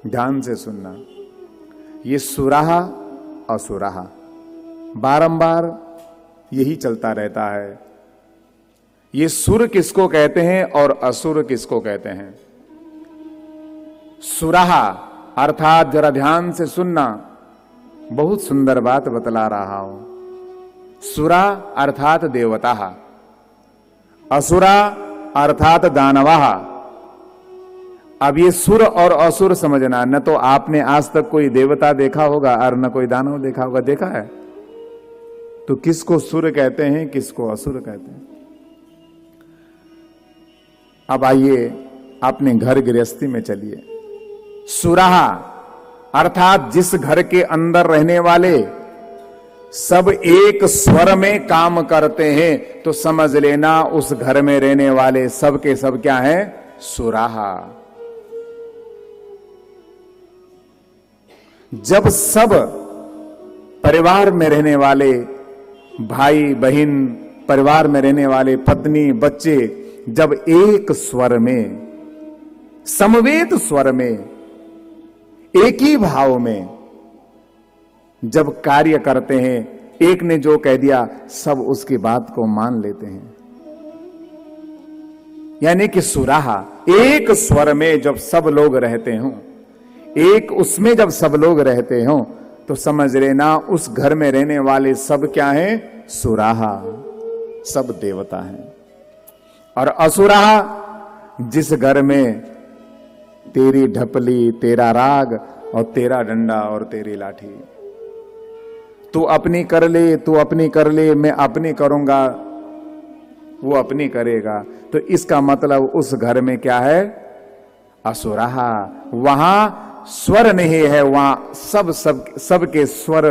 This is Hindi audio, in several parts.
ध्यान से सुनना। ये सुराहा असुराहा बारंबार यही चलता रहता है। ये सुर किसको कहते हैं और असुर किसको कहते हैं? सुराहा अर्थात, जरा ध्यान से सुनना, बहुत सुंदर बात बतला रहा हूं। सुरा अर्थात देवता, असुरा अर्थात दानवा। अब ये सुर और असुर समझना, न तो आपने आज तक कोई देवता देखा होगा और न कोई दानव देखा होगा। देखा है तो किसको सुर कहते हैं, किसको असुर कहते हैं? अब आइए अपने घर गृहस्थी में चलिए। सुराहा अर्थात जिस घर के अंदर रहने वाले सब एक स्वर में काम करते हैं, तो समझ लेना उस घर में रहने वाले सब के सब क्या है? सुराहा। जब सब परिवार में रहने वाले भाई बहन, परिवार में रहने वाले पत्नी बच्चे जब एक स्वर में, समवेत स्वर में, एक ही भाव में जब कार्य करते हैं, एक ने जो कह दिया सब उसकी बात को मान लेते हैं। यानी कि सुराहा, एक स्वर में जब सब लोग रहते हों, एक उसमें जब सब लोग रहते हों, तो समझ लेना उस घर में रहने वाले सब क्या हैं? सुराहा, सब देवता हैं। और असुराहा, जिस घर में तेरी ढपली, तेरा राग और तेरा डंडा और तेरी लाठी, तू अपनी कर ले, तू अपनी कर ले, मैं अपनी करूंगा, वो अपनी करेगा, तो इसका मतलब उस घर में क्या है? असुराहा। वहां स्वर नहीं है, वहां सबके स्वर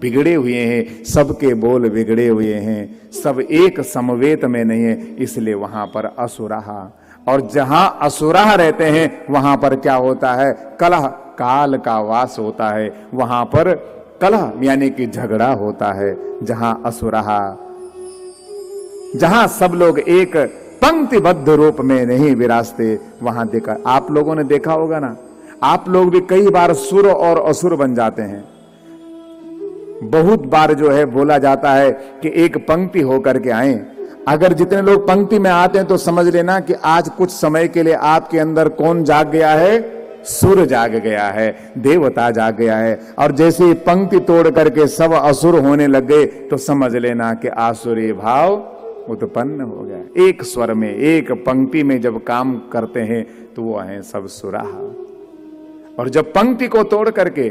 बिगड़े हुए हैं, सबके बोल बिगड़े हुए हैं, सब एक समवेत में नहीं है, इसलिए वहां पर असुराहा। और जहां असुराह रहते हैं वहां पर क्या होता है? कलह, काल का वास होता है। वहां पर कलह यानी कि झगड़ा होता है। जहां असुराहा, जहां सब लोग एक पंक्तिबद्ध रूप में नहीं विराजते, वहां देखा, आप लोगों ने देखा होगा ना, आप लोग भी कई बार सुर और असुर बन जाते हैं। बहुत बार जो है बोला जाता है कि एक पंक्ति होकर के आए। अगर जितने लोग पंक्ति में आते हैं तो समझ लेना कि आज कुछ समय के लिए आपके अंदर कौन जाग गया है? सुर जाग गया है, देवता जाग गया है। और जैसे ही पंक्ति तोड़ करके सब असुर होने लग गए, तो समझ लेना कि आसुरी भाव उत्पन्न हो गया। एक स्वर में, एक पंक्ति में जब काम करते हैं तो वो है सब सुराहा। और जब पंक्ति को तोड़ करके,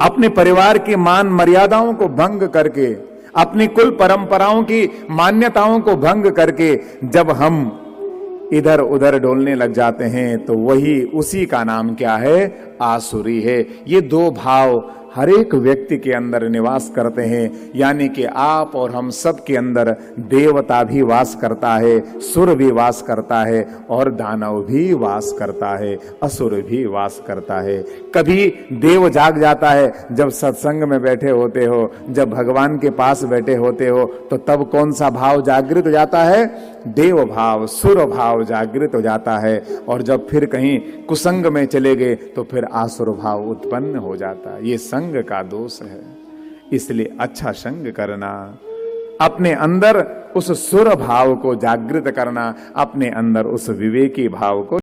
अपने परिवार की मान मर्यादाओं को भंग करके, अपनी कुल परंपराओं की मान्यताओं को भंग करके जब हम इधर उधर डोलने लग जाते हैं, तो वही, उसी का नाम क्या है? आसुरी है। ये दो भाव हर एक व्यक्ति के अंदर निवास करते हैं। यानी कि आप और हम सब के अंदर देवता भी वास करता है, सुर भी वास करता है, और दानव भी वास करता है, असुर भी वास करता है। कभी देव जाग जाता है जब सत्संग में बैठे होते हो, जब भगवान के पास बैठे होते हो, तो तब कौन सा भाव जागृत हो जाता है? देव भाव, सुर भाव जागृत हो जाता है। और जब फिर कहीं कुसंग में चले गए तो फिर आसुर भाव उत्पन्न हो जाता है। ये संग का दोष है। इसलिए अच्छा संग करना, अपने अंदर उस सुर भाव को जागृत करना, अपने अंदर उस विवेकी भाव को